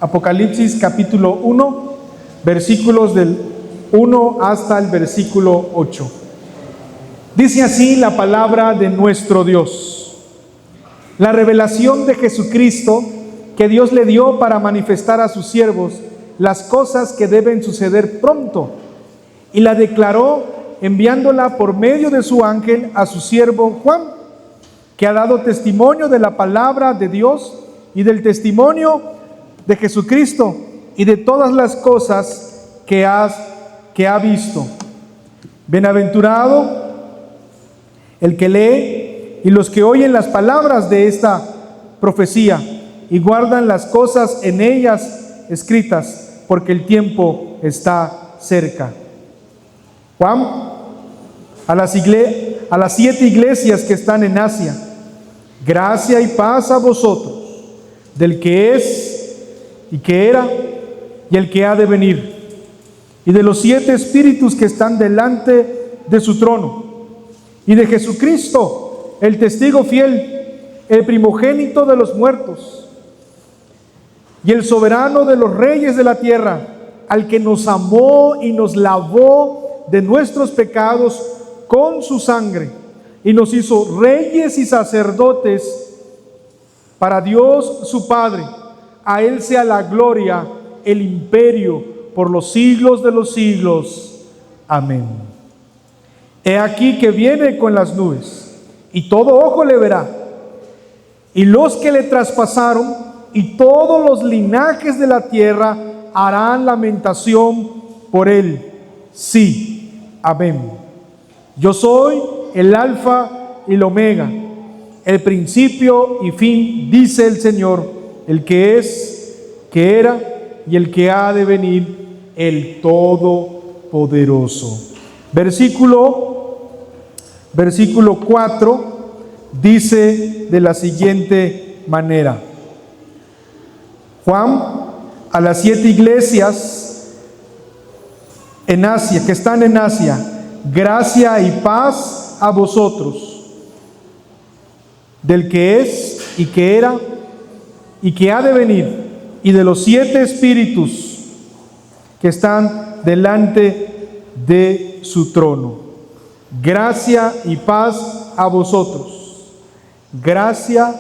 Apocalipsis capítulo 1, versículos del 1 hasta el versículo 8. Dice así la palabra de nuestro Dios: la revelación de Jesucristo que Dios le dio para manifestar a sus siervos las cosas que deben suceder pronto, y la declaró enviándola por medio de su ángel a su siervo Juan, que ha dado testimonio de la palabra de Dios y del testimonio de Jesucristo y de todas las cosas que ha visto. Bienaventurado el que lee y los que oyen las palabras de esta profecía y guardan las cosas en ellas escritas, porque el tiempo está cerca. Juan, a las 7 iglesias que están en Asia: gracia y paz a vosotros, del que es y que era y el que ha de venir, y de los 7 espíritus que están delante de su trono, y de Jesucristo, el testigo fiel, el primogénito de los muertos, y el soberano de los reyes de la tierra, al que nos amó y nos lavó de nuestros pecados con su sangre, y nos hizo reyes y sacerdotes para Dios su Padre. A Él sea la gloria, el imperio, por los siglos de los siglos. Amén. He aquí que viene con las nubes, y todo ojo le verá, y los que le traspasaron, y todos los linajes de la tierra harán lamentación por él. Sí, amén. Yo soy el Alfa y el Omega, el principio y fin, dice el Señor, el que es, que era y el que ha de venir, el Todopoderoso. Versículo 4 dice de la siguiente manera: Juan, a las 7 iglesias en Asia, que están en Asia, gracia y paz a vosotros, del que es y que era y que ha de venir, y de los 7 espíritus que están delante de su trono. Gracia y paz a vosotros. Gracia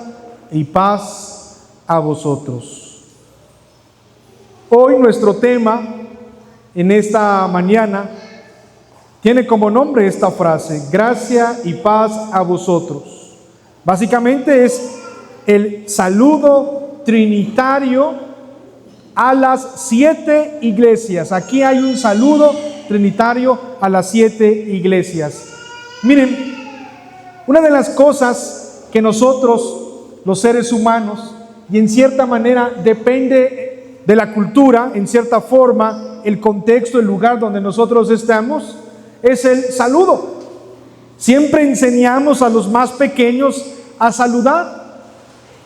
y paz a vosotros. Hoy nuestro tema en esta mañana tiene como nombre esta frase: gracia y paz a vosotros. Básicamente es el saludo trinitario a las 7 iglesias. Aquí hay un saludo trinitario a las 7 iglesias. Miren, una de las cosas que nosotros, los seres humanos, y en cierta manera depende de la cultura, en cierta forma, el contexto, el lugar donde nosotros estamos, es el saludo. Siempre enseñamos a los más pequeños a saludar.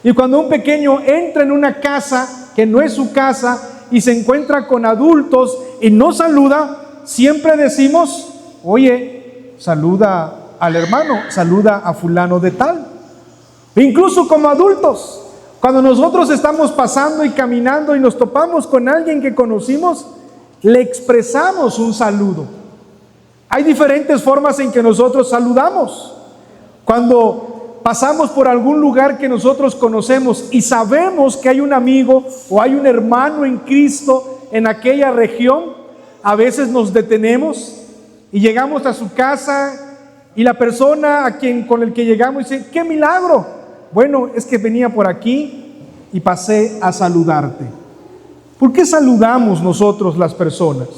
Y cuando un pequeño entra en una casa que no es su casa y se encuentra con adultos y no saluda, siempre decimos: oye, saluda al hermano, saluda a fulano de tal. E incluso como adultos, cuando nosotros estamos pasando y caminando y nos topamos con alguien que conocimos, le expresamos un saludo. Hay diferentes formas en que nosotros saludamos. Cuando pasamos por algún lugar que nosotros conocemos y sabemos que hay un amigo o hay un hermano en Cristo en aquella región, a veces nos detenemos y llegamos a su casa y la persona con el que llegamos dice: ¡qué milagro! Bueno, es que venía por aquí y pasé a saludarte. ¿Por qué saludamos nosotros las personas?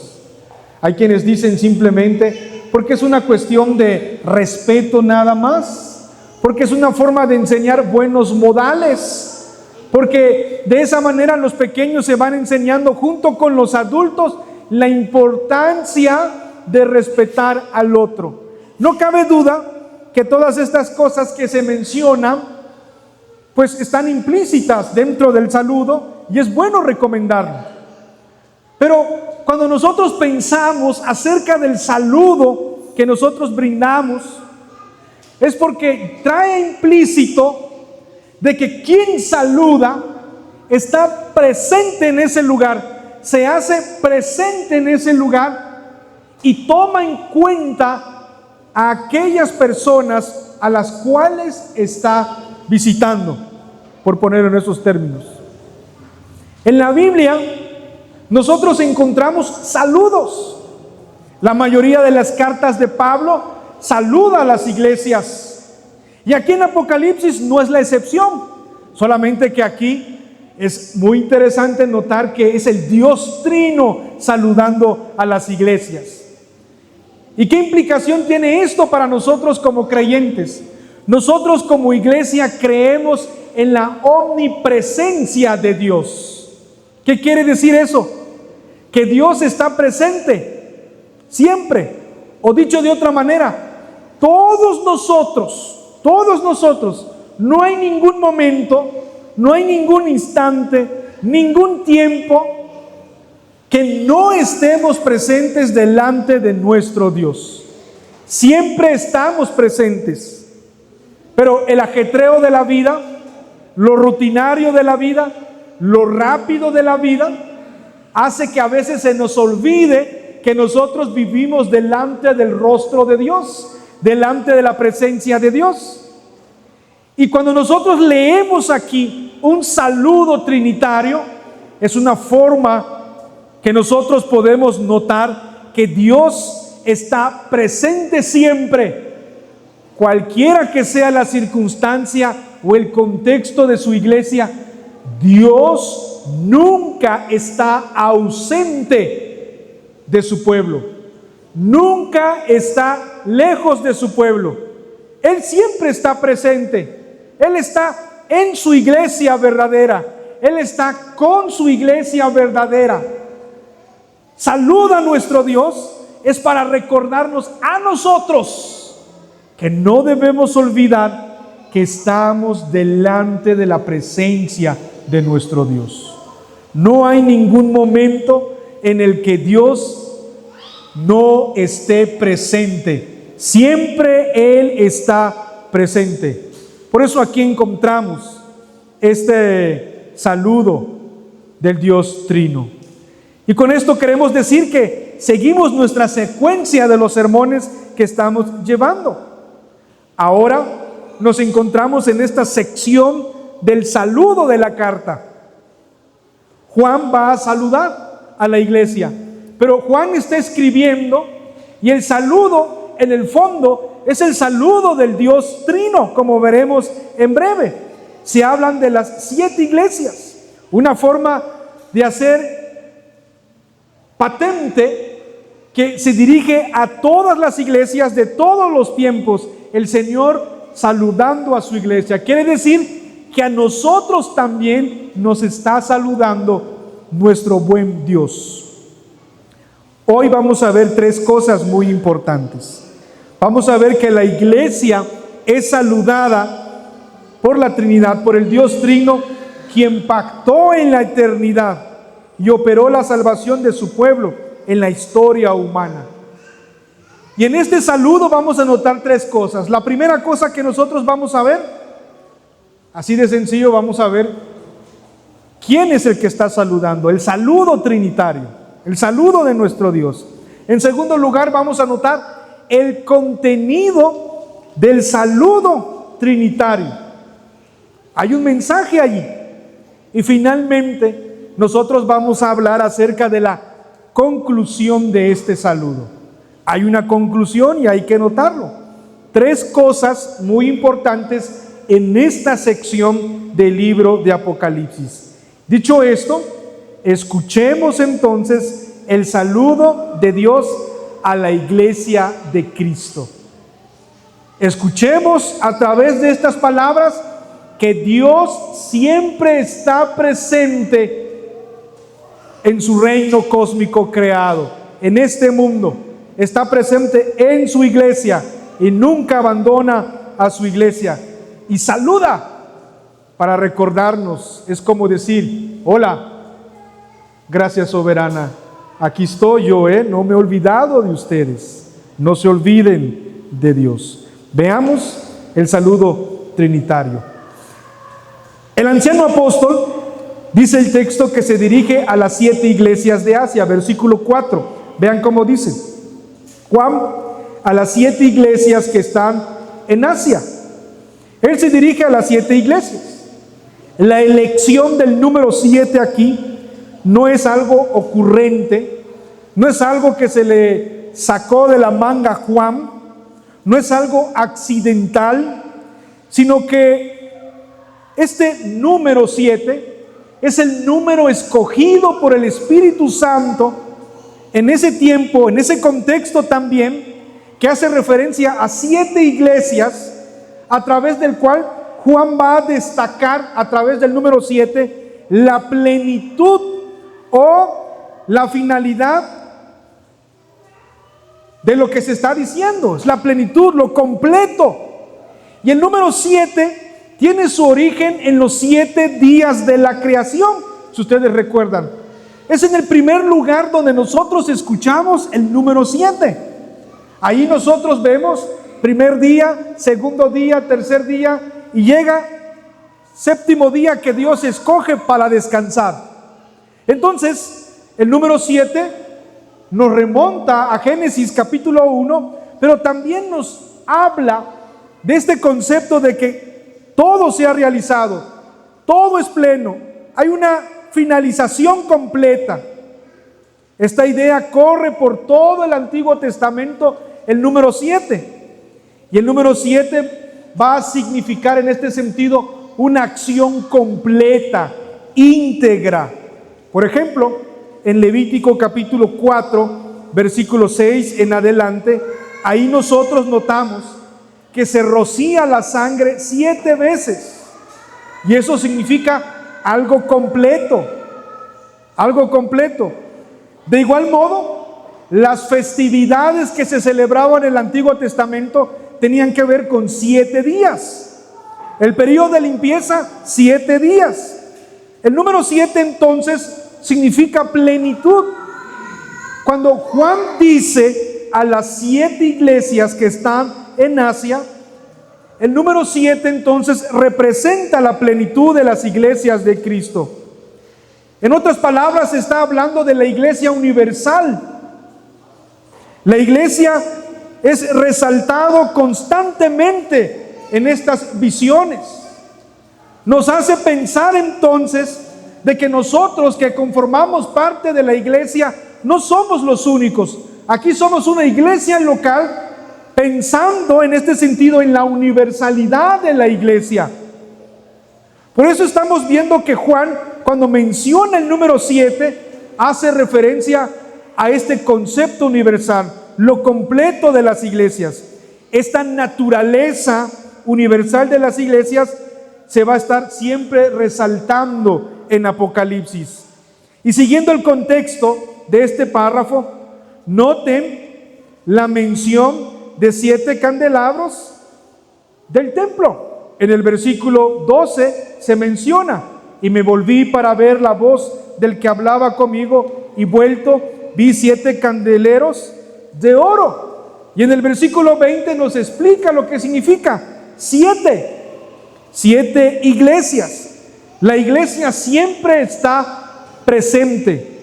Hay quienes dicen simplemente porque es una cuestión de respeto nada más, porque es una forma de enseñar buenos modales, porque de esa manera los pequeños se van enseñando junto con los adultos la importancia de respetar al otro. No cabe duda que todas estas cosas que se mencionan pues están implícitas dentro del saludo y es bueno recomendarlo. Pero cuando nosotros pensamos acerca del saludo que nosotros brindamos, es porque trae implícito de que quien saluda está presente en ese lugar, se hace presente en ese lugar y toma en cuenta a aquellas personas a las cuales está visitando, por ponerlo en esos términos. En la Biblia nosotros encontramos saludos. La mayoría de las cartas de Pablo saluda a las iglesias. Y aquí en Apocalipsis no es la excepción. Solamente que aquí es muy interesante notar que es el Dios Trino saludando a las iglesias. ¿Y qué implicación tiene esto para nosotros como creyentes? Nosotros como iglesia creemos en la omnipresencia de Dios. ¿Qué quiere decir eso? Que Dios está presente siempre. O dicho de otra manera, todos nosotros, no hay ningún momento, no hay ningún instante, ningún tiempo que no estemos presentes delante de nuestro Dios. Siempre estamos presentes. Pero el ajetreo de la vida, lo rutinario de la vida, lo rápido de la vida, hace que a veces se nos olvide que nosotros vivimos delante del rostro de Dios, delante de la presencia de Dios. Y cuando nosotros leemos aquí un saludo trinitario, es una forma que nosotros podemos notar que Dios está presente siempre, cualquiera que sea la circunstancia o el contexto de su iglesia. Dios nunca está ausente de su pueblo, nunca está lejos de su pueblo. Él siempre está presente. Él está en su iglesia verdadera. Él está con su iglesia verdadera. Saluda a nuestro Dios es para recordarnos a nosotros que no debemos olvidar que estamos delante de la presencia de nuestro Dios. No hay ningún momento en el que Dios no esté presente. Siempre Él está presente. Por eso aquí encontramos este saludo del Dios Trino. Y con esto queremos decir que seguimos nuestra secuencia de los sermones que estamos llevando. Ahora nos encontramos en esta sección del saludo de la carta. Juan va a saludar a la iglesia, pero Juan está escribiendo y el saludo en el fondo es el saludo del Dios Trino, como veremos en breve. Se hablan de las 7 iglesias, una forma de hacer patente que se dirige a todas las iglesias de todos los tiempos, el Señor saludando a su iglesia. Quiere decir que a nosotros también nos está saludando nuestro buen Dios. Hoy vamos a ver 3 cosas muy importantes. Vamos a ver que la iglesia es saludada por la Trinidad, por el Dios Trino, quien pactó en la eternidad y operó la salvación de su pueblo en la historia humana. Y en este saludo vamos a notar 3 cosas. La primera cosa que nosotros vamos a ver, así de sencillo, vamos a ver quién es el que está saludando. El saludo trinitario, el saludo de nuestro Dios. En segundo lugar, vamos a notar el contenido del saludo trinitario. Hay un mensaje allí. Y finalmente, nosotros vamos a hablar acerca de la conclusión de este saludo. Hay una conclusión y hay que notarlo. 3 cosas muy importantes en esta sección del libro de Apocalipsis. Dicho esto, escuchemos entonces el saludo de Dios a la iglesia de Cristo. Escuchemos a través de estas palabras que Dios siempre está presente en su reino cósmico creado, en este mundo. Está presente en su iglesia y nunca abandona a su iglesia. Y saluda para recordarnos. Es como decir: hola, gracias soberana, aquí estoy yo, no me he olvidado de ustedes. No se olviden de Dios. Veamos el saludo trinitario. El anciano apóstol Dice el texto que se dirige a las 7 iglesias de Asia, versículo 4. Vean cómo dice. Juan, a las 7 iglesias que están en Asia. Él se dirige a las 7 iglesias. La elección del número 7 aquí no es algo ocurrente, no es algo que se le sacó de la manga a Juan, no es algo accidental, sino que este número 7 es el número escogido por el Espíritu Santo en ese tiempo, en ese contexto también, que hace referencia a 7 iglesias, a través del cual Juan va a destacar, a través del número 7, la plenitud o la finalidad de lo que se está diciendo. Es la plenitud, lo completo. Y el número 7 tiene su origen en los 7 días de la creación, si ustedes recuerdan. Es en el primer lugar donde nosotros escuchamos el número 7. Ahí nosotros vemos primer día, segundo día, tercer día, y llega séptimo día que Dios escoge para descansar. Entonces, el número 7 nos remonta a Génesis capítulo 1, pero también nos habla de este concepto de que todo se ha realizado, todo es pleno, hay una finalización completa. Esta idea corre por todo el Antiguo Testamento, el número 7. Y el número 7 va a significar en este sentido una acción completa, íntegra. Por ejemplo, en Levítico capítulo 4, versículo 6 en adelante, ahí nosotros notamos que se rocía la sangre 7 veces. Y eso significa algo completo, algo completo. De igual modo, las festividades que se celebraban en el Antiguo Testamento tenían que ver con 7 días. El periodo de limpieza, 7 días. El número 7 entonces significa plenitud. Cuando Juan dice a las 7 iglesias que están en Asia, el número 7 entonces representa la plenitud de las iglesias de Cristo. En otras palabras, está hablando de la iglesia universal. La iglesia es resaltado constantemente en estas visiones. Nos hace pensar entonces de que nosotros que conformamos parte de la iglesia no somos los únicos. Aquí somos una iglesia local, pensando en este sentido en la universalidad de la iglesia. Por eso estamos viendo que Juan, cuando menciona el número 7, hace referencia a este concepto universal, lo completo de las iglesias. Esta naturaleza universal de las iglesias se va a estar siempre resaltando en Apocalipsis. Y siguiendo el contexto de este párrafo, noten la mención de 7 candelabros del templo. En el versículo 12 se menciona: y me volví para ver la voz del que hablaba conmigo, y vuelto vi 7 candeleros de oro. Y en el versículo 20 nos explica lo que significa 7 iglesias. La iglesia siempre está presente,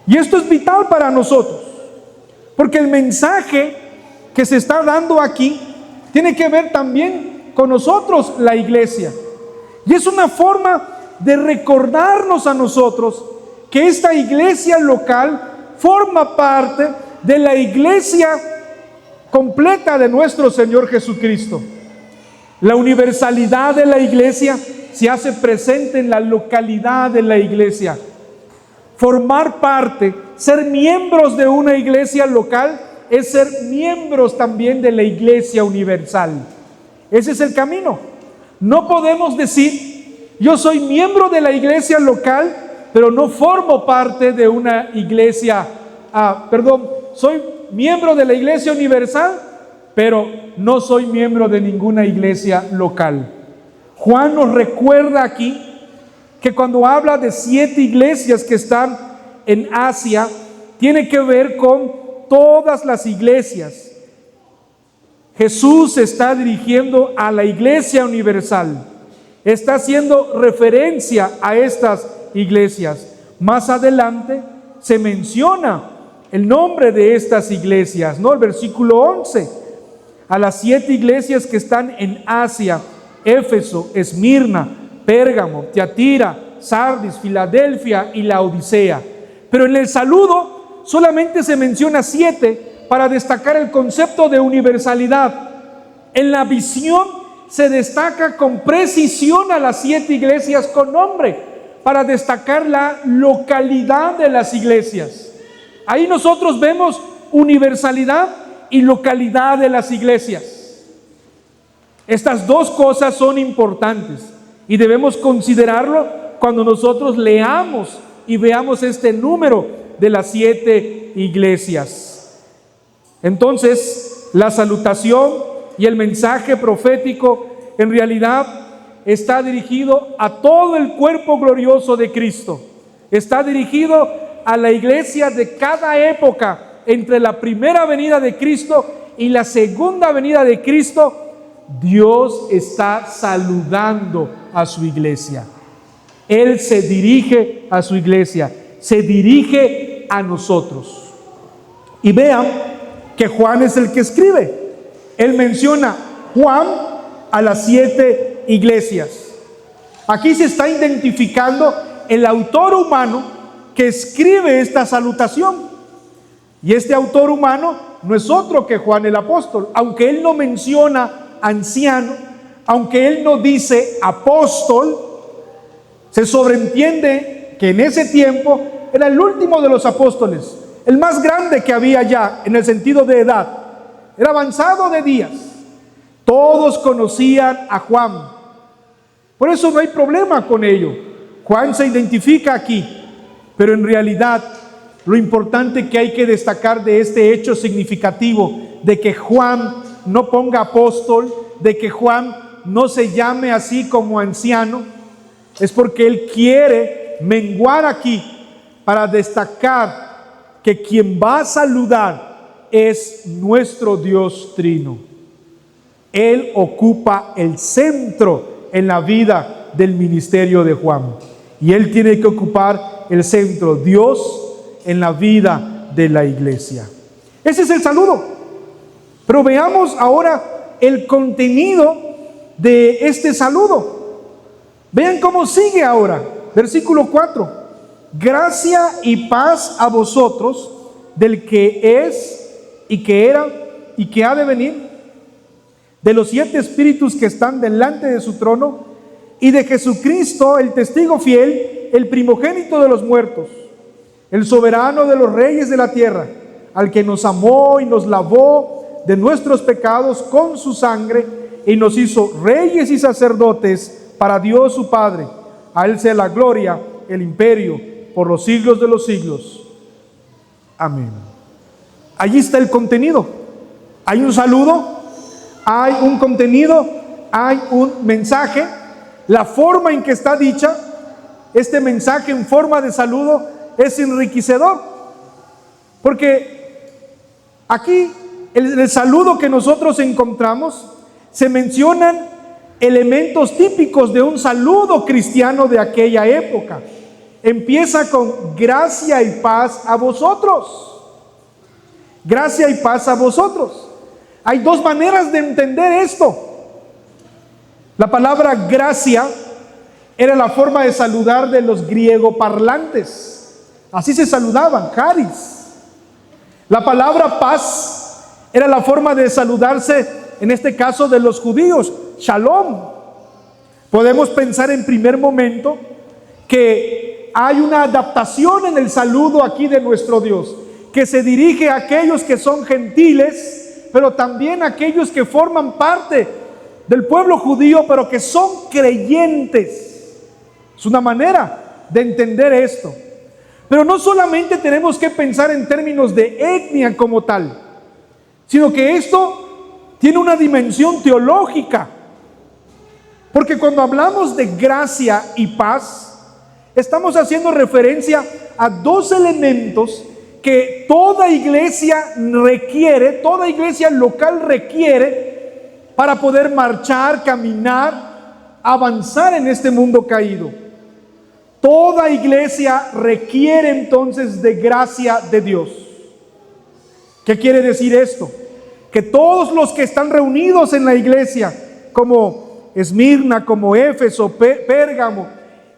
y esto es vital para nosotros, porque el mensaje que se está dando aquí tiene que ver también con nosotros, la iglesia, y es una forma de recordarnos a nosotros que esta iglesia local forma parte de la iglesia completa de nuestro Señor Jesucristo. La universalidad de la iglesia se hace presente en la localidad de la iglesia. Formar parte, ser miembros de una iglesia local, es ser miembros también de la iglesia universal. Ese es el camino. No podemos decir: yo soy miembro de la iglesia local, pero no formo parte de una iglesia, soy miembro de la iglesia universal, pero no soy miembro de ninguna iglesia local. Juan nos recuerda aquí que cuando habla de 7 iglesias que están en Asia, tiene que ver con todas las iglesias. Jesús se está dirigiendo a la iglesia universal, está haciendo referencia a estas iglesias. Más adelante se menciona el nombre de estas iglesias, ¿no? El versículo 11, a las 7 iglesias que están en Asia: Éfeso, Esmirna, Pérgamo, Tiatira, Sardis, Filadelfia y Laodicea. Pero en el saludo solamente se menciona 7 para destacar el concepto de universalidad. En la visión se destaca con precisión a las 7 iglesias con nombre, para destacar la localidad de las iglesias. Ahí nosotros vemos universalidad y localidad de las iglesias. Estas dos cosas son importantes y debemos considerarlo cuando nosotros leamos y veamos este número de las 7 iglesias. Entonces, la salutación y el mensaje profético en realidad está dirigido a todo el cuerpo glorioso de Cristo. Está dirigido a la iglesia de cada época entre la primera venida de Cristo y la segunda venida de Cristo. Dios está saludando a su iglesia. Él se dirige a su iglesia, se dirige a nosotros. Y vean que Juan es el que escribe. Él menciona Juan a las 7 iglesias. Aquí se está identificando el autor humano que escribe esta salutación. Y este autor humano no es otro que Juan el apóstol. Aunque él no menciona anciano, aunque él no dice apóstol, se sobreentiende que en ese tiempo era el último de los apóstoles, el más grande que había ya en el sentido de edad. Era avanzado de días. Todos conocían a Juan. Por eso no hay problema con ello. Juan se identifica aquí, pero en realidad lo importante que hay que destacar de este hecho significativo, de que Juan no ponga apóstol, de que Juan no se llame así como anciano, es porque él quiere menguar aquí para destacar que quien va a saludar es nuestro Dios Trino. Él ocupa el centro en la vida del ministerio de Juan. Y él tiene que ocupar el centro, Dios, en la vida de la iglesia. Ese es el saludo. Pero veamos ahora el contenido de este saludo. Vean cómo sigue ahora. Versículo 4. Gracia y paz a vosotros del que es y que era y que ha de venir, de los 7 espíritus que están delante de su trono, y de Jesucristo, el testigo fiel, el primogénito de los muertos, el soberano de los reyes de la tierra, al que nos amó y nos lavó de nuestros pecados con su sangre y nos hizo reyes y sacerdotes para Dios su Padre. A él sea la gloria, el imperio, por los siglos de los siglos. Amén. Allí está el contenido. Hay un saludo, hay un contenido, hay un mensaje. La forma en que está dicha, este mensaje en forma de saludo, es enriquecedor. Porque aquí, en el saludo que nosotros encontramos, se mencionan elementos típicos de un saludo cristiano de aquella época. Empieza con gracia y paz a vosotros. Gracia y paz a vosotros. Hay dos maneras de entender esto. La palabra gracia era la forma de saludar de los griegoparlantes. Así se saludaban, charis. La palabra paz era la forma de saludarse, en este caso de los judíos, shalom. Podemos pensar en primer momento que hay una adaptación en el saludo aquí de nuestro Dios, que se dirige a aquellos que son gentiles, pero también a aquellos que forman parte del pueblo judío, pero que son creyentes. Es una manera de entender esto. Pero no solamente tenemos que pensar en términos de etnia como tal, sino que esto tiene una dimensión teológica. Porque cuando hablamos de gracia y paz, estamos haciendo referencia a dos elementos que toda iglesia requiere, toda iglesia local requiere para poder marchar, caminar, avanzar en este mundo caído. Toda iglesia requiere entonces de gracia de Dios. ¿Qué quiere decir esto? Que todos los que están reunidos en la iglesia, como Esmirna, como Éfeso, Pérgamo,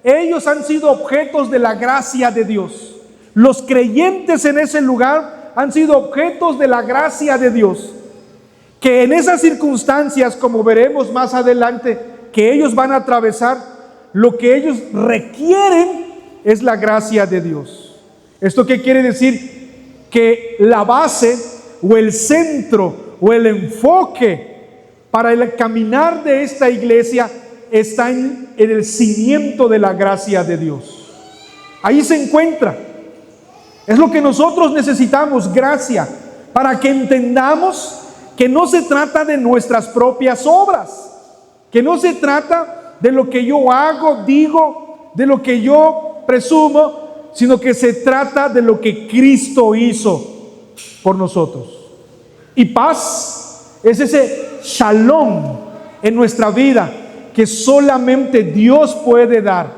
ellos han sido objetos de la gracia de Dios. Los creyentes en ese lugar han sido objetos de la gracia de Dios. Que en esas circunstancias, como veremos más adelante, que ellos van a atravesar, lo que ellos requieren es la gracia de Dios. ¿Esto qué quiere decir? Que la base o el centro o el enfoque para el caminar de esta iglesia está en el cimiento de la gracia de Dios. Ahí se encuentra. Es lo que nosotros necesitamos, gracia, para que entendamos que no se trata de nuestras propias obras, que no se trata de lo que yo hago, digo, de lo que yo presumo, sino que se trata de lo que Cristo hizo por nosotros. Y paz es ese shalom en nuestra vida que solamente Dios puede dar,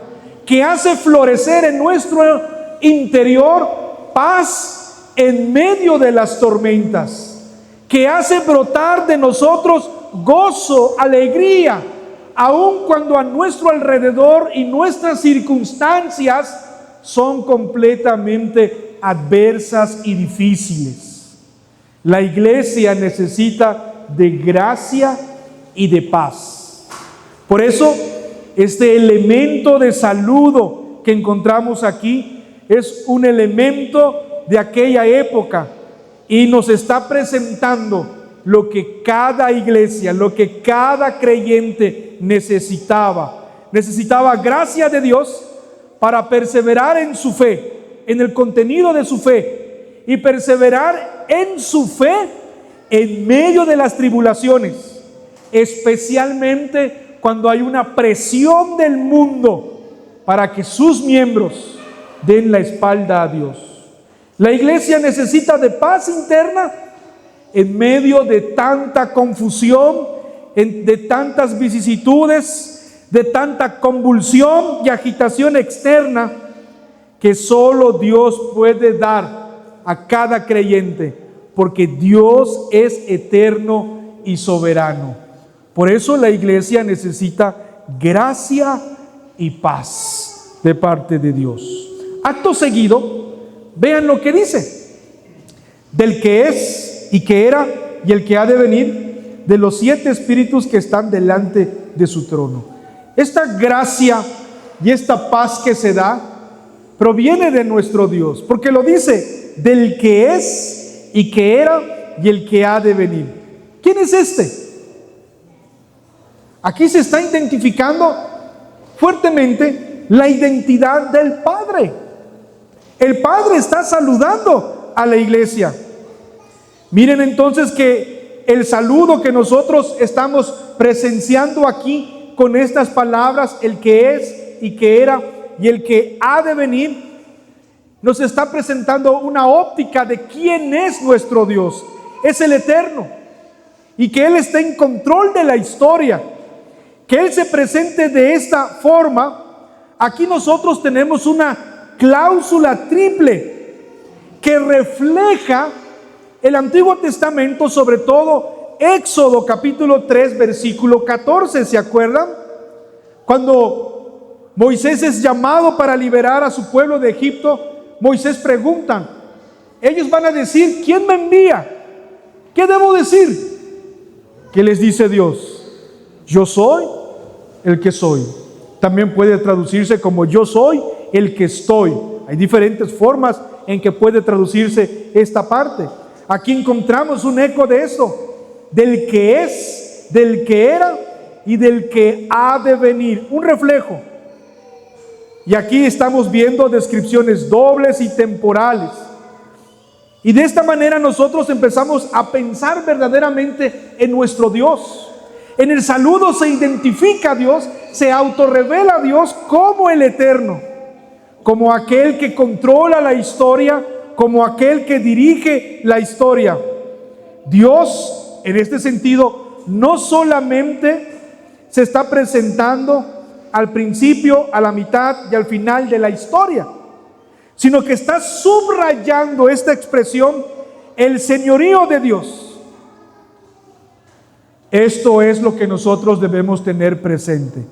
que hace florecer en nuestro interior paz en medio de las tormentas, que hace brotar de nosotros gozo, alegría, aun cuando a nuestro alrededor y nuestras circunstancias son completamente adversas y difíciles. La iglesia necesita de gracia y de paz. Por eso, este elemento de saludo que encontramos aquí es un elemento de aquella época y nos está presentando lo que cada iglesia, lo que cada creyente necesitaba. Necesitaba gracia de Dios para perseverar en su fe, en el contenido de su fe, y perseverar en su fe en medio de las tribulaciones, especialmente cuando hay una presión del mundo para que sus miembros den la espalda a Dios. La iglesia necesita de paz interna en medio de tanta confusión, de tantas vicisitudes, de tanta convulsión y agitación externa que solo Dios puede dar a cada creyente, porque Dios es eterno y soberano. Por eso la iglesia necesita gracia y paz de parte de Dios. Acto seguido, vean lo que dice: del que es y que era y el que ha de venir, de los 7 espíritus que están delante de su trono. Esta gracia y esta paz que se da proviene de nuestro Dios, porque lo dice: del que es y que era y el que ha de venir. ¿Quién es este? Aquí se está identificando fuertemente la identidad del Padre. El Padre está saludando a la iglesia. Miren entonces que el saludo que nosotros estamos presenciando aquí con estas palabras, el que es y que era y el que ha de venir, nos está presentando una óptica de quién es nuestro Dios. Es el eterno, y que Él está en control de la historia. Que Él se presente de esta forma. Aquí nosotros tenemos una cláusula triple que refleja el Antiguo Testamento, sobre todo Éxodo capítulo 3 versículo 14. ¿Se acuerdan? Cuando Moisés es llamado para liberar a su pueblo de Egipto, Moisés pregunta, ellos van a decir: ¿quién me envía? ¿Qué debo decir? ¿Qué les dice Dios? Yo soy el que soy. También puede traducirse como yo soy el que estoy. Hay diferentes formas en que puede traducirse esta parte. Aquí encontramos un eco de eso, del que es, del que era y del que ha de venir, un reflejo. Y aquí estamos viendo descripciones dobles y temporales. Y de esta manera nosotros empezamos a pensar verdaderamente en nuestro Dios. En el saludo se identifica a Dios, se autorrevela a Dios como el eterno, como aquel que controla la historia, como aquel que dirige la historia. Dios, en este sentido, no solamente se está presentando al principio, a la mitad y al final de la historia, sino que está subrayando esta expresión, el señorío de Dios. Esto es lo que nosotros debemos tener presente.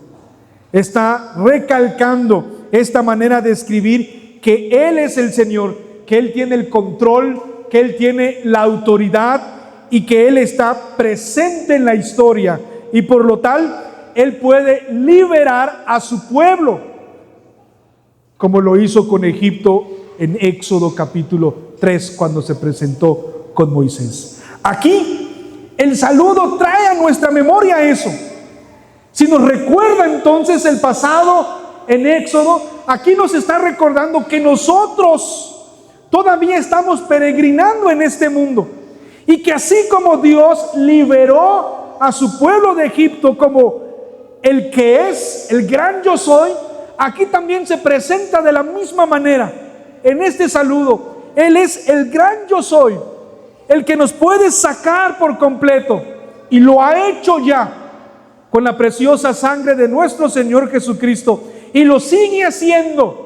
Está recalcando esta manera de escribir que Él es el Señor, que Él tiene el control, que Él tiene la autoridad y que Él está presente en la historia, y por lo tal Él puede liberar a su pueblo, como lo hizo con Egipto en Éxodo capítulo 3 cuando se presentó con Moisés. Aquí el saludo trae a nuestra memoria eso. Si nos recuerda entonces el pasado en Éxodo, aquí nos está recordando que nosotros todavía estamos peregrinando en este mundo, y que así como Dios liberó a su pueblo de Egipto como el que es el gran yo soy, aquí también se presenta de la misma manera en este saludo. Él es el gran yo soy, el que nos puede sacar por completo, y lo ha hecho ya con la preciosa sangre de nuestro Señor Jesucristo, y lo sigue haciendo,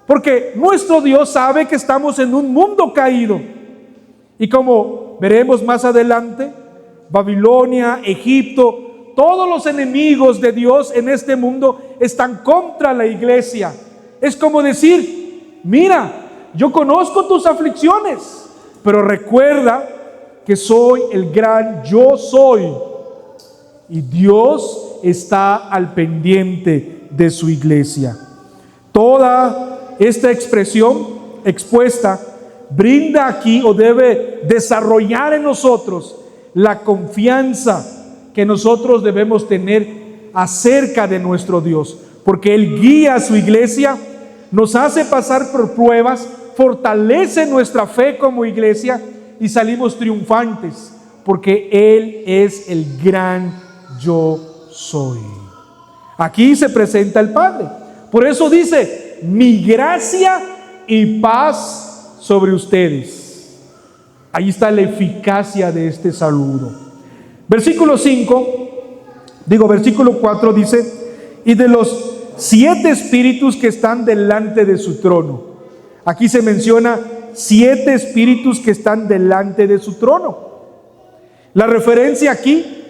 porque nuestro Dios sabe que estamos en un mundo caído, y como veremos más adelante, Babilonia, Egipto, todos los enemigos de Dios en este mundo están contra la iglesia. Es como decir, mira, yo conozco tus aflicciones, pero recuerda que soy el gran yo soy, y Dios está al pendiente de su iglesia. Toda esta expresión expuesta brinda aquí, o debe desarrollar en nosotros, la confianza que nosotros debemos tener acerca de nuestro Dios, porque Él guía a su iglesia, nos hace pasar por pruebas, fortalece nuestra fe como iglesia, y salimos triunfantes, porque Él es el gran yo soy. Aquí se presenta el Padre. Por eso dice, mi gracia y paz sobre ustedes. Ahí está la eficacia de este saludo. Versículo 4 dice, y de los 7 espíritus que están delante de su trono. Aquí se menciona 7 espíritus que están delante de su trono. La referencia aquí,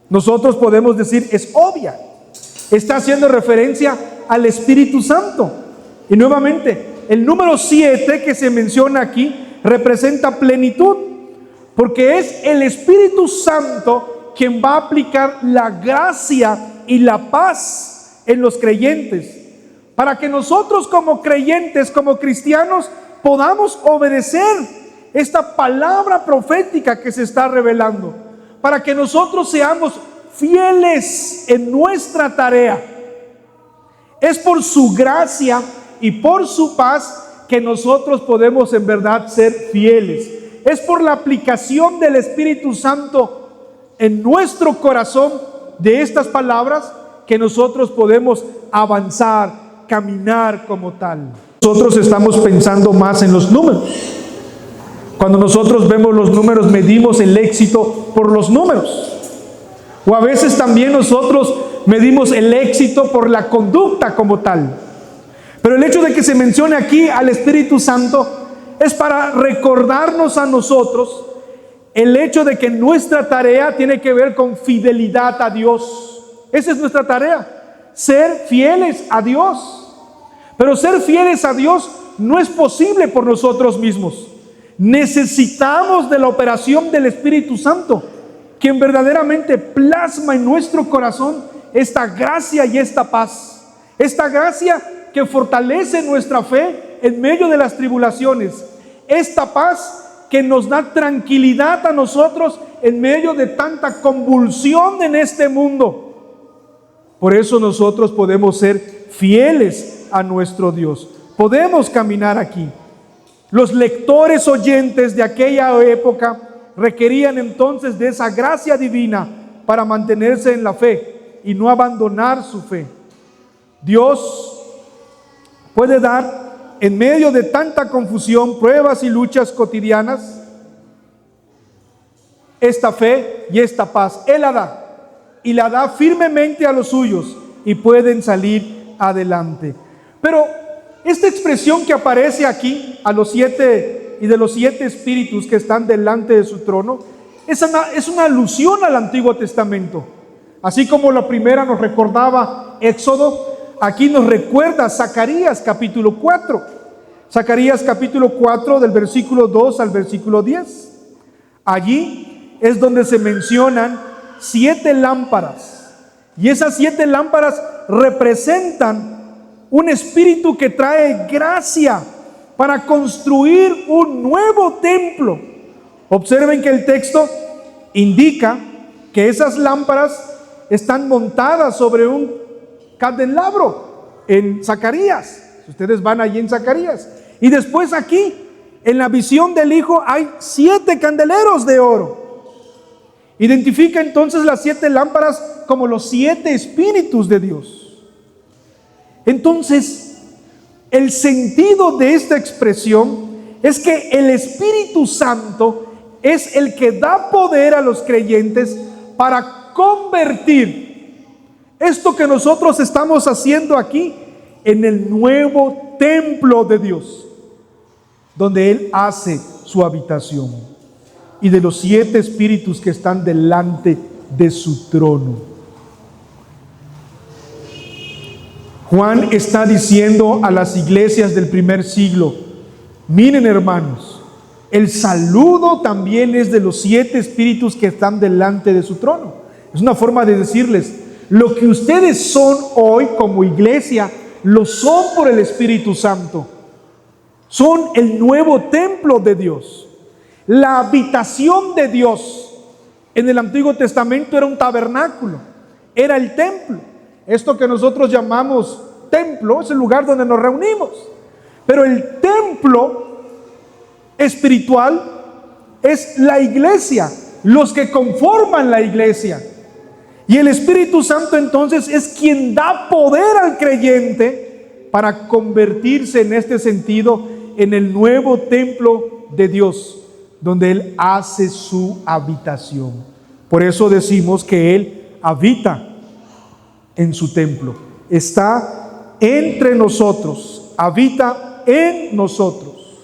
nosotros podemos decir, es obvia. Está haciendo referencia al Espíritu Santo. Y nuevamente, el número 7 que se menciona aquí representa plenitud, porque es el Espíritu Santo quien va a aplicar la gracia y la paz en los creyentes, para que nosotros como creyentes, como cristianos, podamos obedecer esta palabra profética que se está revelando, para que nosotros seamos fieles en nuestra tarea. Es por su gracia y por su paz que nosotros podemos en verdad ser fieles. Es por la aplicación del Espíritu Santo en nuestro corazón de estas palabras que nosotros podemos avanzar, caminar como tal. Nosotros estamos pensando más en los números. Cuando nosotros vemos los números, medimos el éxito por los números. O a veces también nosotros medimos el éxito por la conducta como tal. Pero el hecho de que se mencione aquí al Espíritu Santo es para recordarnos a nosotros el hecho de que nuestra tarea tiene que ver con fidelidad a Dios. Esa es nuestra tarea, ser fieles a Dios. Pero ser fieles a Dios no es posible por nosotros mismos. Necesitamos de la operación del Espíritu Santo, quien verdaderamente plasma en nuestro corazón esta gracia y esta paz. Esta gracia que fortalece nuestra fe en medio de las tribulaciones. Esta paz que nos da tranquilidad a nosotros en medio de tanta convulsión en este mundo. Por eso nosotros podemos ser fieles a nuestro Dios. Podemos caminar aquí. Los lectores oyentes de aquella época requerían entonces de esa gracia divina para mantenerse en la fe y no abandonar su fe. Dios puede dar en medio de tanta confusión, pruebas y luchas cotidianas, esta fe y esta paz. Él la da, y la da firmemente a los suyos, y pueden salir adelante. Pero esta expresión que aparece aquí a los 7 y de los 7 espíritus que están delante de su trono es una alusión al Antiguo Testamento. Así como la primera nos recordaba Éxodo, aquí nos recuerda Zacarías capítulo 4. Zacarías capítulo 4 del versículo 2 al versículo 10. Allí es donde se mencionan 7 lámparas. Y esas 7 lámparas representan un espíritu que trae gracia para construir un nuevo templo. Observen que el texto indica que esas lámparas están montadas sobre un candelabro en Zacarías. Si ustedes van allí en Zacarías. Y después aquí, en la visión del Hijo, hay 7 candeleros de oro. Identifica entonces las 7 lámparas como los 7 espíritus de Dios. Entonces, el sentido de esta expresión es que el Espíritu Santo es el que da poder a los creyentes para convertir esto que nosotros estamos haciendo aquí en el nuevo templo de Dios, donde Él hace su habitación, y de los 7 espíritus que están delante de su trono. Juan está diciendo a las iglesias del primer siglo: miren, hermanos, el saludo también es de los 7 espíritus que están delante de su trono. Es una forma de decirles: lo que ustedes son hoy como iglesia, lo son por el Espíritu Santo. Son el nuevo templo de Dios. La habitación de Dios en el Antiguo Testamento era un tabernáculo, era el templo. Esto que nosotros llamamos templo es el lugar donde nos reunimos. Pero el templo espiritual es la iglesia, los que conforman la iglesia. Y el Espíritu Santo entonces es quien da poder al creyente para convertirse en este sentido en el nuevo templo de Dios, donde Él hace su habitación. Por eso decimos que Él habita en su templo, está entre nosotros, habita en nosotros.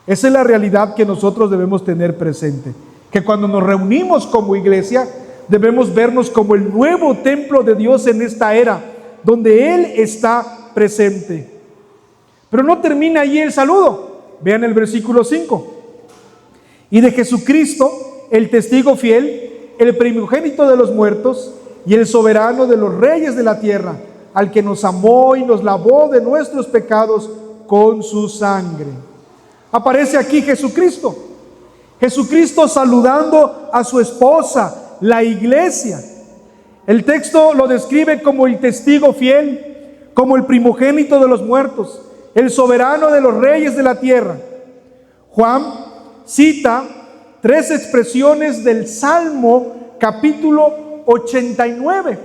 Esa es la realidad que nosotros debemos tener presente, que cuando nos reunimos como iglesia debemos vernos como el nuevo templo de Dios en esta era, donde Él está presente. Pero no termina allí el saludo. Vean el versículo 5. Y de Jesucristo, el testigo fiel, el primogénito de los muertos y el soberano de los reyes de la tierra, al que nos amó y nos lavó de nuestros pecados con su sangre. Aparece aquí Jesucristo. Jesucristo saludando a su esposa, la iglesia. El texto lo describe como el testigo fiel, como el primogénito de los muertos, el soberano de los reyes de la tierra. Juan cita 3 expresiones del Salmo capítulo 89.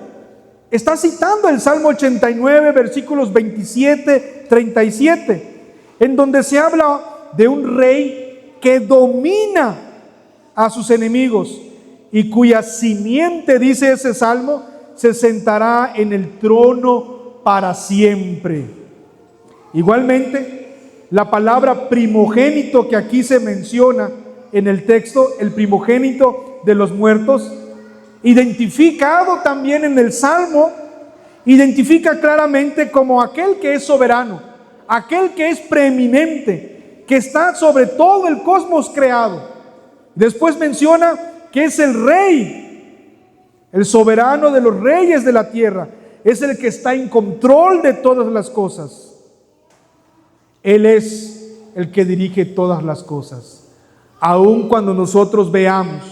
Está citando el Salmo 89, versículos 27, 37, en donde se habla de un rey que domina a sus enemigos y cuya simiente, dice ese salmo, se sentará en el trono para siempre. Igualmente, la palabra primogénito que aquí se menciona en el texto, el primogénito de los muertos, identificado también en el Salmo, identifica claramente como aquel que es soberano, aquel que es preeminente, que está sobre todo el cosmos creado. Después menciona que es el rey, el soberano de los reyes de la tierra, es el que está en control de todas las cosas. Él es el que dirige todas las cosas. Aun cuando nosotros veamos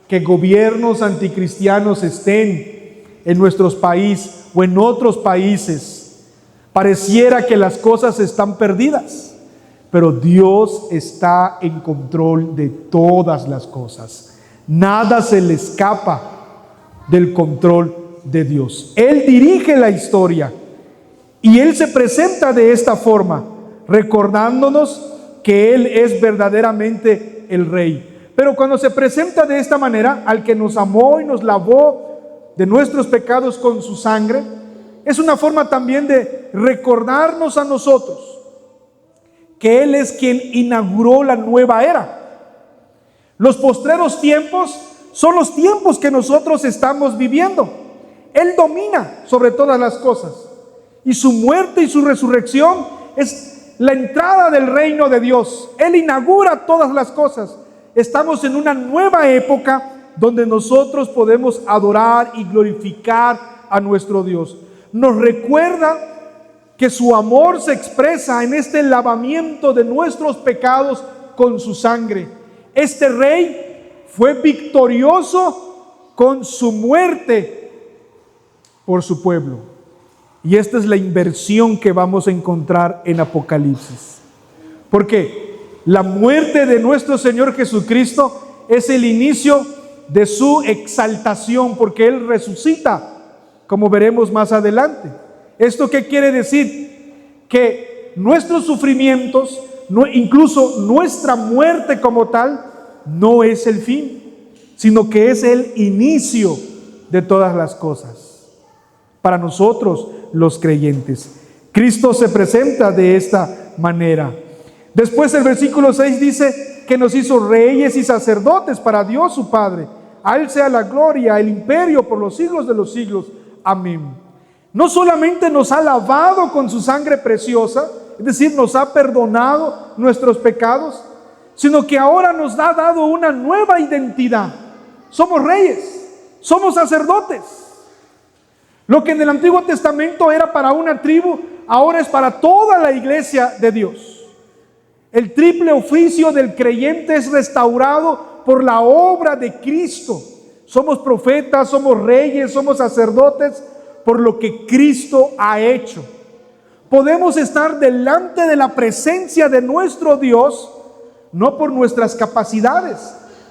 que gobiernos anticristianos estén en nuestros países o en otros países, pareciera que las cosas están perdidas, pero Dios está en control de todas las cosas. Nada se le escapa del control de Dios. Él dirige la historia y Él se presenta de esta forma, recordándonos que Él es verdaderamente el Rey. Pero cuando se presenta de esta manera, al que nos amó y nos lavó de nuestros pecados con su sangre, es una forma también de recordarnos a nosotros que Él es quien inauguró la nueva era. Los postreros tiempos son los tiempos que nosotros estamos viviendo. Él domina sobre todas las cosas, y su muerte y su resurrección es la entrada del reino de Dios. Él inaugura todas las cosas. Estamos en una nueva época donde nosotros podemos adorar y glorificar a nuestro Dios. Nos recuerda que su amor se expresa en este lavamiento de nuestros pecados con su sangre. Este rey fue victorioso con su muerte por su pueblo. Y esta es la inversión que vamos a encontrar en Apocalipsis. Porque la muerte de nuestro Señor Jesucristo es el inicio de su exaltación, porque Él resucita, como veremos más adelante. ¿Esto qué quiere decir? Que nuestros sufrimientos, incluso nuestra muerte como tal, no es el fin, sino que es el inicio de todas las cosas. Para nosotros, los creyentes, Cristo se presenta de esta manera. Después el versículo 6 dice que nos hizo reyes y sacerdotes para Dios su Padre. A Él sea la gloria, el imperio por los siglos de los siglos. Amén. No solamente nos ha lavado con su sangre preciosa, es decir, nos ha perdonado nuestros pecados, sino que ahora nos ha dado una nueva identidad. Somos reyes, somos sacerdotes. Lo que en el Antiguo Testamento era para una tribu, ahora es para toda la iglesia de Dios. El triple oficio del creyente es restaurado por la obra de Cristo. Somos profetas, somos reyes, somos sacerdotes por lo que Cristo ha hecho. Podemos estar delante de la presencia de nuestro Dios, no por nuestras capacidades,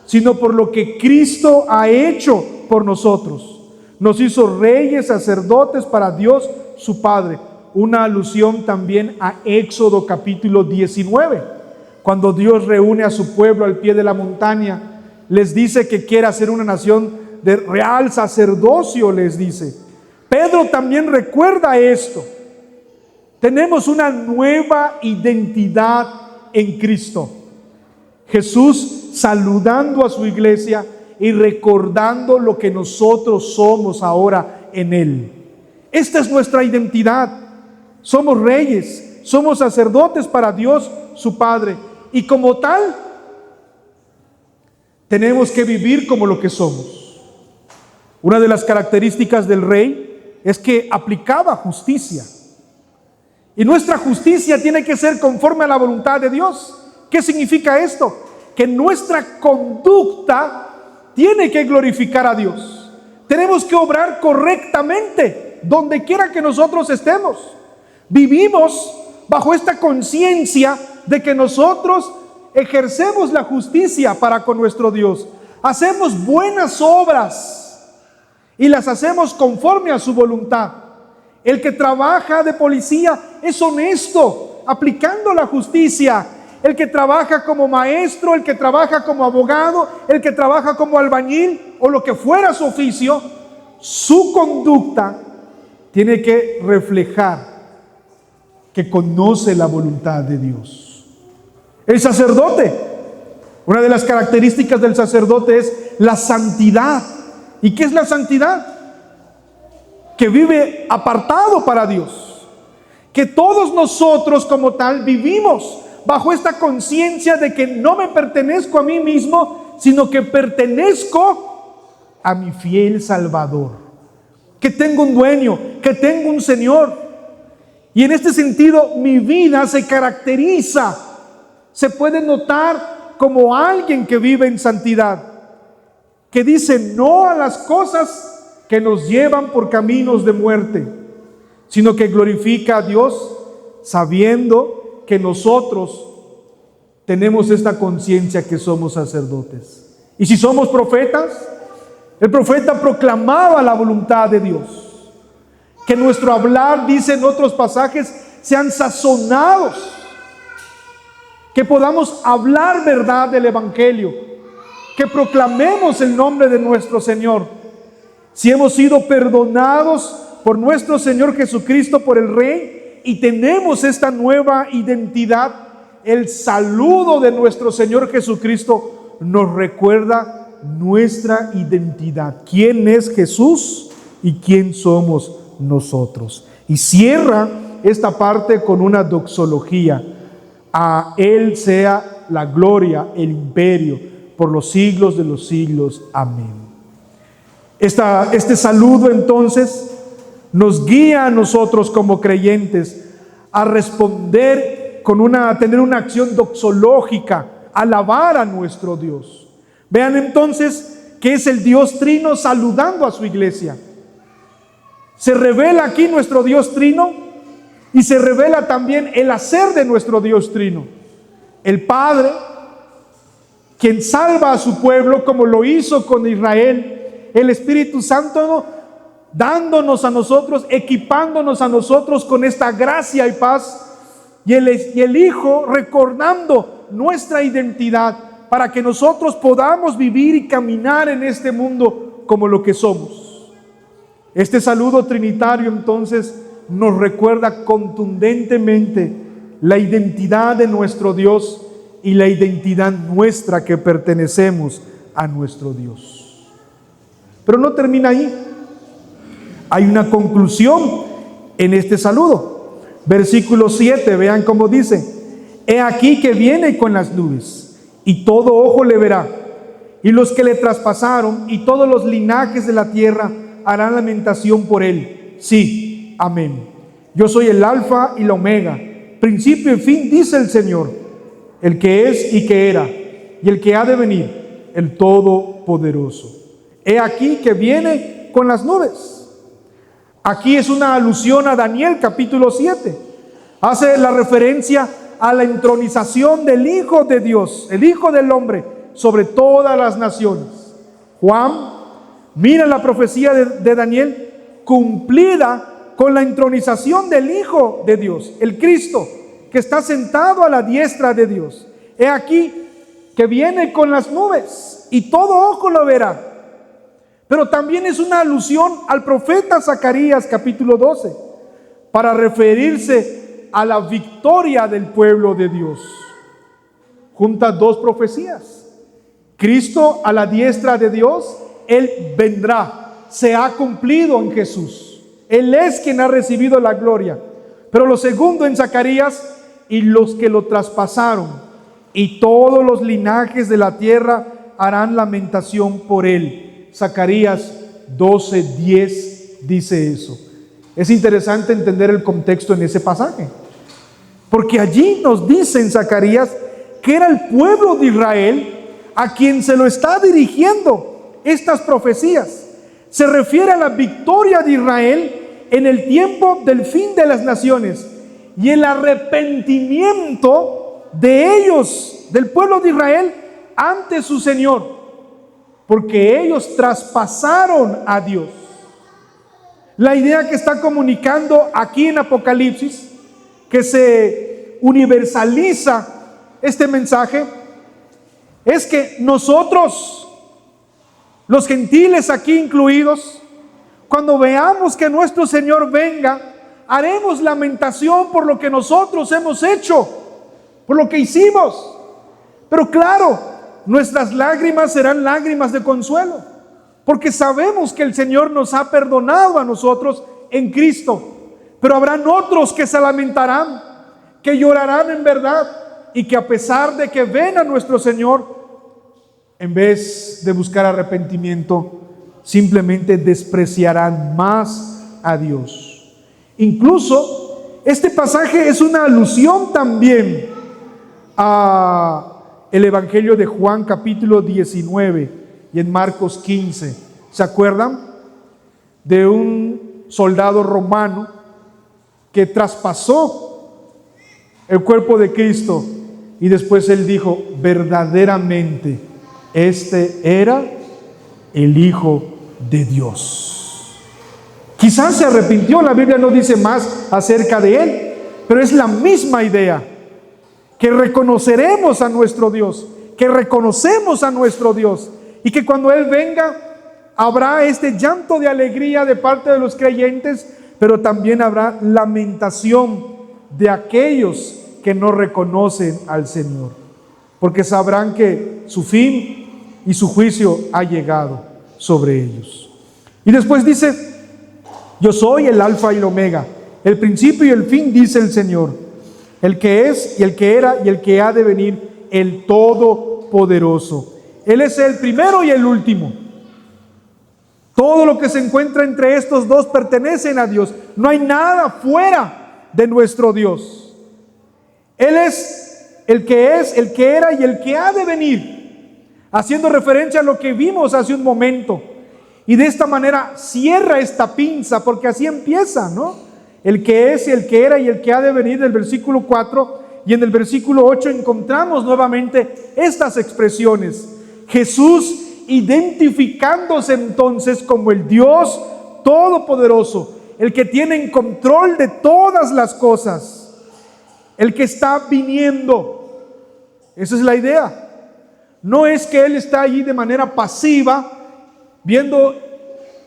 sino por lo que Cristo ha hecho por nosotros. Nos hizo reyes, sacerdotes para Dios su Padre. Una alusión también a Éxodo capítulo 19. Cuando Dios reúne a su pueblo al pie de la montaña, les dice que quiere hacer una nación de real sacerdocio, les dice. Pedro también recuerda esto. Tenemos una nueva identidad en Cristo. Jesús saludando a su iglesia y recordando lo que nosotros somos ahora en Él. Esta es nuestra identidad. Somos reyes, somos sacerdotes para Dios su Padre, y como tal tenemos que vivir como lo que somos. Una de las características del rey es que aplicaba justicia, y nuestra justicia tiene que ser conforme a la voluntad de Dios. ¿Qué significa esto? Que nuestra conducta tiene que glorificar a Dios. Tenemos que obrar correctamente donde quiera que nosotros estemos. Vivimos bajo esta conciencia de que nosotros ejercemos la justicia para con nuestro Dios. Hacemos buenas obras y las hacemos conforme a su voluntad. El que trabaja de policía es honesto, aplicando la justicia. El que trabaja como maestro, el que trabaja como abogado, el que trabaja como albañil o lo que fuera su oficio, su conducta tiene que reflejar que conoce la voluntad de Dios. El sacerdote, una de las características del sacerdote es la santidad. ¿Y qué es la santidad? Que vive apartado para Dios. Que todos nosotros como tal vivimos bajo esta conciencia de que no me pertenezco a mí mismo, sino que pertenezco a mi fiel Salvador. Que tengo un dueño, que tengo un Señor. Y en este sentido mi vida se caracteriza, se puede notar como alguien que vive en santidad, que dice no a las cosas que nos llevan por caminos de muerte, sino que glorifica a Dios sabiendo que nosotros tenemos esta conciencia que somos sacerdotes. Y si somos profetas, el profeta proclamaba la voluntad de Dios. Que nuestro hablar, dice en otros pasajes, sean sazonados. Que podamos hablar verdad del Evangelio. Que proclamemos el nombre de nuestro Señor. Si hemos sido perdonados por nuestro Señor Jesucristo, por el Rey, y tenemos esta nueva identidad, el saludo de nuestro Señor Jesucristo nos recuerda nuestra identidad. ¿Quién es Jesús y quién somos nosotros? Y cierra esta parte con una doxología. A Él sea la gloria, el imperio, por los siglos de los siglos. Amén. Este saludo entonces nos guía a nosotros como creyentes a responder a tener una acción doxológica, alabar a nuestro Dios. Vean entonces que es el Dios Trino saludando a su iglesia. Se revela aquí nuestro Dios Trino y se revela también el hacer de nuestro Dios Trino. El Padre, quien salva a su pueblo como lo hizo con Israel. El Espíritu Santo dándonos a nosotros, equipándonos a nosotros con esta gracia y paz. Y el Hijo recordando nuestra identidad para que nosotros podamos vivir y caminar en este mundo como lo que somos. Este saludo trinitario entonces nos recuerda contundentemente la identidad de nuestro Dios y la identidad nuestra que pertenecemos a nuestro Dios. Pero no termina ahí. Hay una conclusión en este saludo. Versículo 7, vean cómo dice: he aquí que viene con las nubes, y todo ojo le verá, y los que le traspasaron, y todos los linajes de la tierra harán lamentación por él. Sí, amén. Yo soy el alfa y la omega, principio y fin, dice el Señor, el que es y que era, y el que ha de venir, el Todopoderoso. He aquí que viene con las nubes. Aquí es una alusión a Daniel capítulo 7. Hace la referencia a la entronización del Hijo de Dios, el Hijo del Hombre, sobre todas las naciones. Juan mira la profecía de Daniel cumplida con la entronización del Hijo de Dios, el Cristo, que está sentado a la diestra de Dios. He aquí que viene con las nubes y todo ojo lo verá. Pero también es una alusión al profeta Zacarías capítulo 12 para referirse a la victoria del pueblo de Dios. Junta dos profecías. Cristo a la diestra de Dios, Él vendrá, se ha cumplido en Jesús. Él es quien ha recibido la gloria. Pero lo segundo en Zacarías: y los que lo traspasaron, y todos los linajes de la tierra harán lamentación por Él. Zacarías 12:10 dice eso. Es interesante entender el contexto en ese pasaje, porque allí nos dice en Zacarías que era el pueblo de Israel a quien se lo está dirigiendo estas profecías. Se refiere a la victoria de Israel en el tiempo del fin de las naciones y el arrepentimiento de ellos, del pueblo de Israel, ante su Señor, porque ellos traspasaron a Dios. La idea que está comunicando aquí en Apocalipsis, que se universaliza este mensaje, es que nosotros, los gentiles aquí incluidos, cuando veamos que nuestro Señor venga, haremos lamentación por lo que nosotros hemos hecho, por lo que hicimos. Pero claro, nuestras lágrimas serán lágrimas de consuelo, porque sabemos que el Señor nos ha perdonado a nosotros en Cristo. Pero habrán otros que se lamentarán, que llorarán en verdad, y que a pesar de que ven a nuestro Señor, en vez de buscar arrepentimiento, simplemente despreciarán más a Dios. Incluso este pasaje es una alusión también a el Evangelio de Juan capítulo 19 y en Marcos 15. ¿Se acuerdan? De un soldado romano que traspasó el cuerpo de Cristo y después él dijo: verdaderamente este era el Hijo de Dios. Quizás se arrepintió, la Biblia no dice más acerca de él, pero es la misma idea, que reconoceremos a nuestro Dios, que reconocemos a nuestro Dios, y que cuando Él venga Habrá este llanto de alegría de parte de los creyentes, pero también habrá lamentación de aquellos que no reconocen al Señor, porque sabrán que su fin y su juicio ha llegado sobre ellos. Y después dice: yo soy el alfa y el omega, el principio y el fin, dice el Señor, el que es y el que era y el que ha de venir, el Todopoderoso. Él es el primero y el último. Todo lo que se encuentra entre estos dos pertenecen a Dios. No hay nada fuera de nuestro Dios. Él es, el que era y el que ha de venir, haciendo referencia a lo que vimos hace un momento. Y de esta manera cierra esta pinza, porque así empieza, ¿no? El que es, el que era y el que ha de venir, del versículo 4, y en el versículo 8 encontramos nuevamente estas expresiones. Jesús identificándose entonces como el Dios Todopoderoso, el que tiene en control de todas las cosas, el que está viniendo. Esa es la idea. No es que Él está allí de manera pasiva, viendo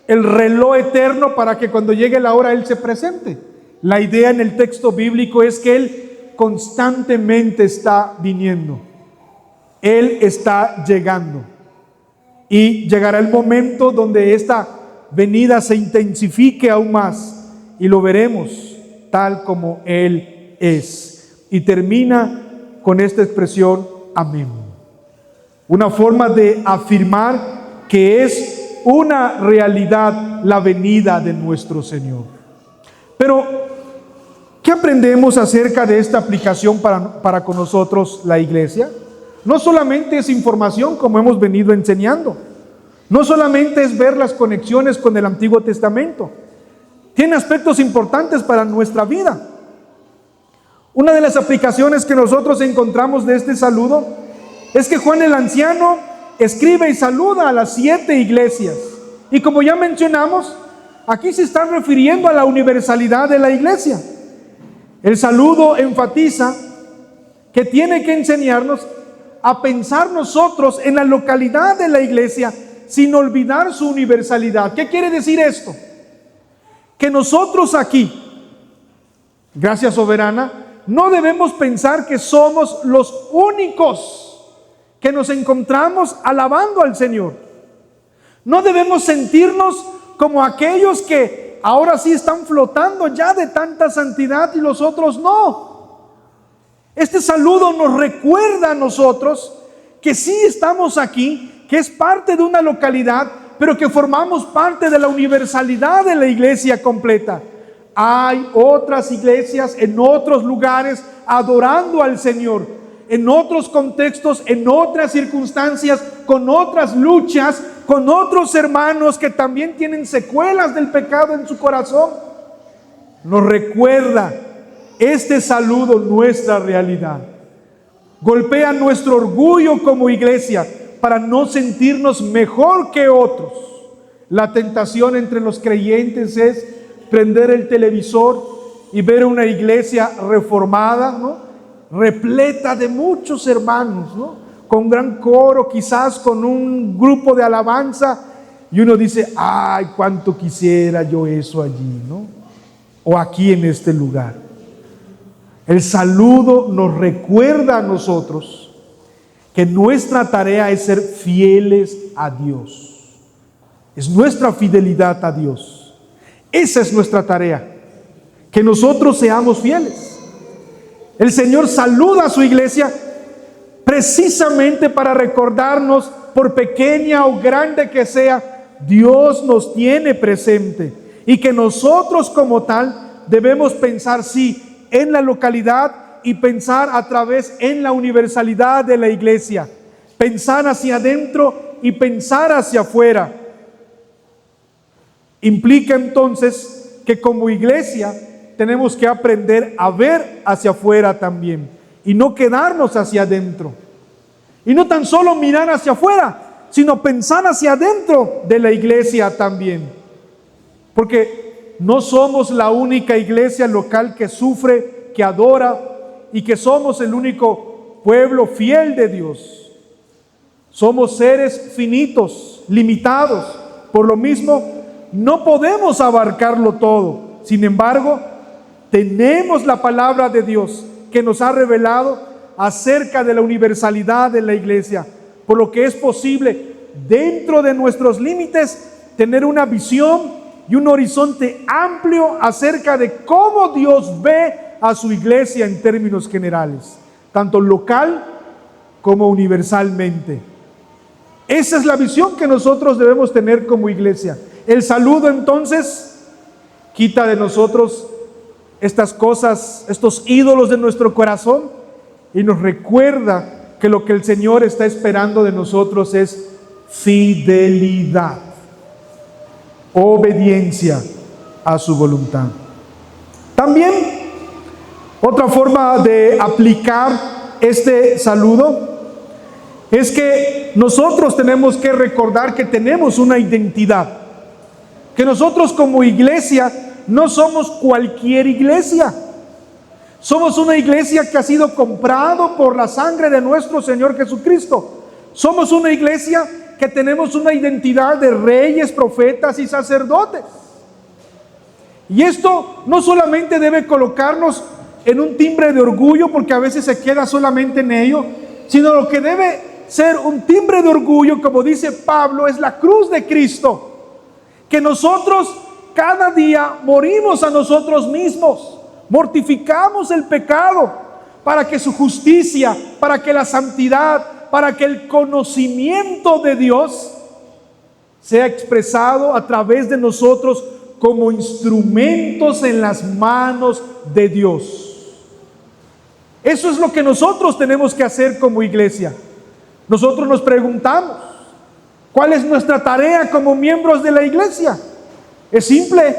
el reloj eterno para que cuando llegue la hora Él se presente. La idea en el texto bíblico es que Él constantemente está viniendo. Él está llegando. Y llegará el momento donde esta venida se intensifique aún más y lo veremos tal como Él es. Y termina con esta expresión: amén. Una forma de afirmar que es una realidad la venida de nuestro Señor. Pero, ¿qué aprendemos acerca de esta aplicación para con nosotros, la iglesia? No solamente es información, como hemos venido enseñando. No solamente es ver las conexiones con el Antiguo Testamento. Tiene aspectos importantes para nuestra vida. Una de las aplicaciones que nosotros encontramos de este saludo es que Juan el Anciano escribe y saluda a las 7 iglesias. Y como ya mencionamos, aquí se están refiriendo a la universalidad de la iglesia. El saludo enfatiza que tiene que enseñarnos a pensar nosotros en la localidad de la iglesia sin olvidar su universalidad. ¿Qué quiere decir esto? Que nosotros aquí, gracia soberana, no debemos pensar que somos los únicos que nos encontramos alabando al Señor. No debemos sentirnos como aquellos que ahora sí están flotando ya de tanta santidad y los otros no. Este saludo nos recuerda a nosotros que sí estamos aquí, que es parte de una localidad, pero que formamos parte de la universalidad de la iglesia completa. Hay otras iglesias en otros lugares adorando al Señor, en otros contextos, en otras circunstancias, con otras luchas, con otros hermanos que también tienen secuelas del pecado en su corazón. Nos recuerda este saludo nuestra realidad. Golpea nuestro orgullo como iglesia para no sentirnos mejor que otros. La tentación entre los creyentes es prender el televisor y ver una iglesia reformada, ¿no? Repleta de muchos hermanos, ¿no? Con gran coro, quizás con un grupo de alabanza, y uno dice: ay, cuánto quisiera yo eso allí, ¿no? O aquí en este lugar. El saludo nos recuerda a nosotros que nuestra tarea es ser fieles a Dios. Es nuestra fidelidad a Dios. Esa es nuestra tarea, que nosotros seamos fieles. El Señor saluda a su iglesia precisamente para recordarnos, por pequeña o grande que sea, Dios nos tiene presente y que nosotros como tal debemos pensar sí en la localidad y pensar a través en la universalidad de la iglesia, pensar hacia adentro y pensar hacia afuera. Implica entonces que como iglesia tenemos que aprender a ver hacia afuera también y no quedarnos hacia adentro. Y no tan solo mirar hacia afuera, sino pensar hacia adentro de la iglesia también. Porque no somos la única iglesia local que sufre, que adora y que somos el único pueblo fiel de Dios. Somos seres finitos, limitados, Por lo mismo, no podemos abarcarlo todo. Sin embargo, tenemos la palabra de Dios que nos ha revelado acerca de la universalidad de la iglesia, por lo que es posible, dentro de nuestros límites, tener una visión y un horizonte amplio acerca de cómo Dios ve a su iglesia en términos generales, tanto local como universalmente. Esa es la visión que nosotros debemos tener como iglesia. El saludo, entonces, quita de nosotros estas cosas, estos ídolos de nuestro corazón, y nos recuerda que lo que el Señor está esperando de nosotros es fidelidad, obediencia a su voluntad. También otra forma de aplicar este saludo es que nosotros tenemos que recordar que tenemos una identidad, que nosotros como iglesia no somos cualquier iglesia. Somos una iglesia que ha sido comprado por la sangre de nuestro Señor Jesucristo. Somos una iglesia que tenemos una identidad de reyes, profetas y sacerdotes. Y esto no solamente debe colocarnos en un timbre de orgullo, porque a veces se queda solamente en ello, sino lo que debe ser un timbre de orgullo, como dice Pablo, es la cruz de Cristo. Que nosotros cada día morimos a nosotros mismos, mortificamos el pecado para que su justicia, para que la santidad, para que el conocimiento de Dios sea expresado a través de nosotros como instrumentos en las manos de Dios. Eso es lo que nosotros tenemos que hacer como iglesia. Nosotros nos preguntamos, ¿cuál es nuestra tarea como miembros de la iglesia? Es simple.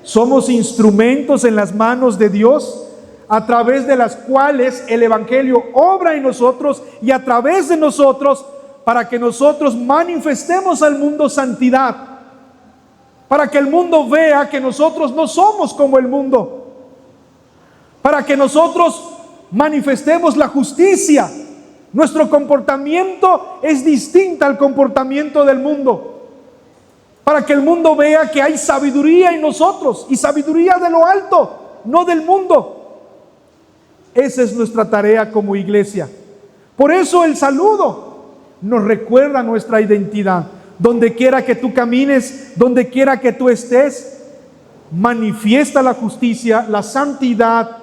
Somos instrumentos en las manos de Dios, a través de las cuales el Evangelio obra en nosotros y a través de nosotros, para que nosotros manifestemos al mundo santidad, para que el mundo vea que nosotros no somos como el mundo, para que nosotros manifestemos la justicia. Nuestro comportamiento es distinto al comportamiento del mundo, para que el mundo vea que hay sabiduría en nosotros, y sabiduría de lo alto, no del mundo. Esa es nuestra tarea como iglesia. Por eso el saludo nos recuerda nuestra identidad. Donde quiera que tú camines, donde quiera que tú estés, manifiesta la justicia, la santidad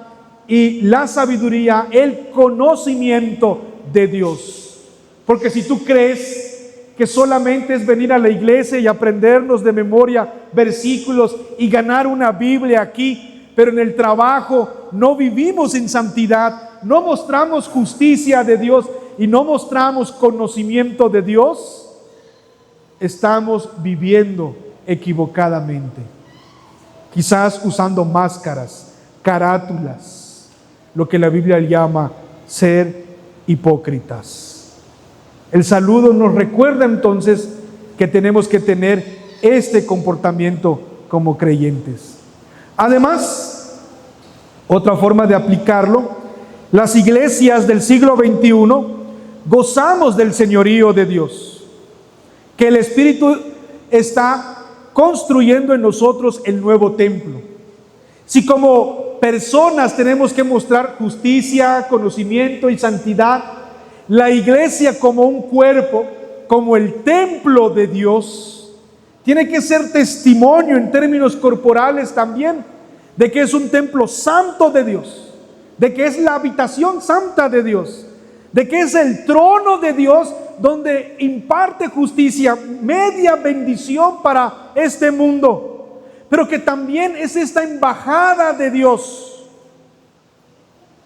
y la sabiduría, el conocimiento de Dios. Porque si tú crees que solamente es venir a la iglesia y aprendernos de memoria versículos y ganar una Biblia aquí, pero en el trabajo no vivimos en santidad, no mostramos justicia de Dios y no mostramos conocimiento de Dios, estamos viviendo equivocadamente. Quizás usando máscaras, carátulas, lo que la Biblia llama ser hipócritas. El saludo nos recuerda entonces que tenemos que tener este comportamiento como creyentes. Además, otra forma de aplicarlo, las iglesias del siglo XXI gozamos del señorío de Dios, que el Espíritu está construyendo en nosotros el nuevo templo. Si como personas tenemos que mostrar justicia, conocimiento y santidad, la iglesia como un cuerpo, como el templo de Dios, tiene que ser testimonio en términos corporales también, de que es un templo santo de Dios, de que es la habitación santa de Dios, de que es el trono de Dios donde imparte justicia, media bendición para este mundo, pero que también es esta embajada de Dios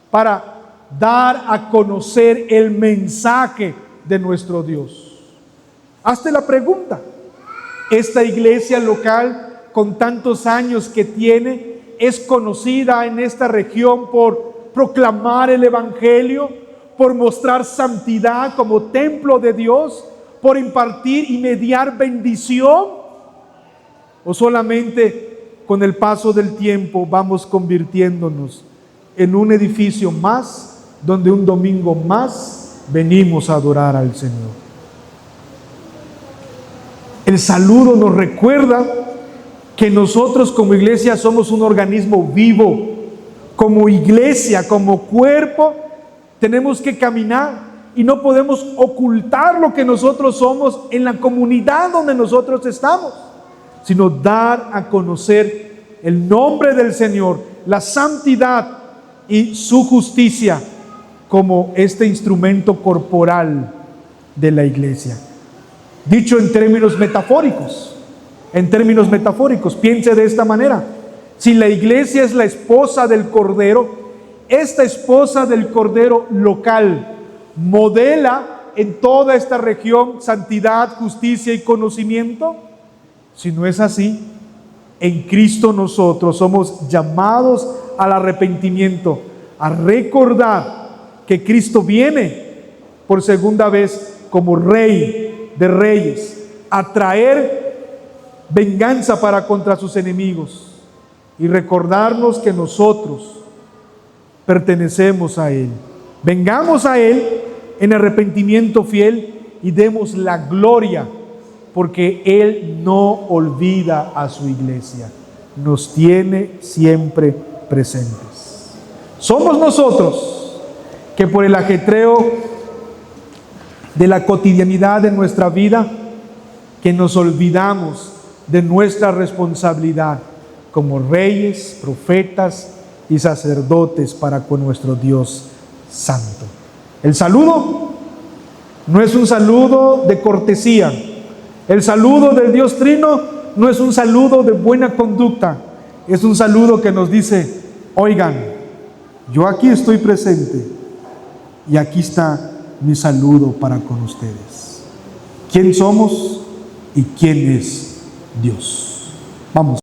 para dar a conocer el mensaje de nuestro Dios. Hazte la pregunta: ¿esta iglesia local con tantos años que tiene es conocida en esta región por proclamar el Evangelio, por mostrar santidad como templo de Dios, por impartir y mediar bendición? ¿O solamente con el paso del tiempo vamos convirtiéndonos en un edificio más, donde un domingo más venimos a adorar al Señor? El saludo nos recuerda que nosotros como iglesia somos un organismo vivo. Como iglesia, como cuerpo, tenemos que caminar y no podemos ocultar lo que nosotros somos en la comunidad donde nosotros estamos, sino dar a conocer el nombre del Señor, la santidad y su justicia como este instrumento corporal de la iglesia. Dicho en términos metafóricos, piense de esta manera: si la iglesia es la esposa del Cordero, esta esposa del Cordero local modela en toda esta región santidad, justicia y conocimiento. Si no es así, en Cristo nosotros somos llamados al arrepentimiento, a recordar que Cristo viene por segunda vez como Rey de Reyes, a traer venganza para contra sus enemigos y recordarnos que nosotros pertenecemos a Él. Vengamos a Él en arrepentimiento fiel y demos la gloria, porque Él no olvida a su iglesia, nos tiene siempre presentes. Somos nosotros que por el ajetreo de la cotidianidad de nuestra vida, que nos olvidamos de nuestra responsabilidad como reyes, profetas y sacerdotes para con nuestro Dios santo. El saludo no es un saludo de cortesía. El saludo del Dios Trino no es un saludo de buena conducta. Es un saludo que nos dice: oigan, yo aquí estoy presente y aquí está mi saludo para con ustedes. ¿Quién somos y quién es Dios? Vamos.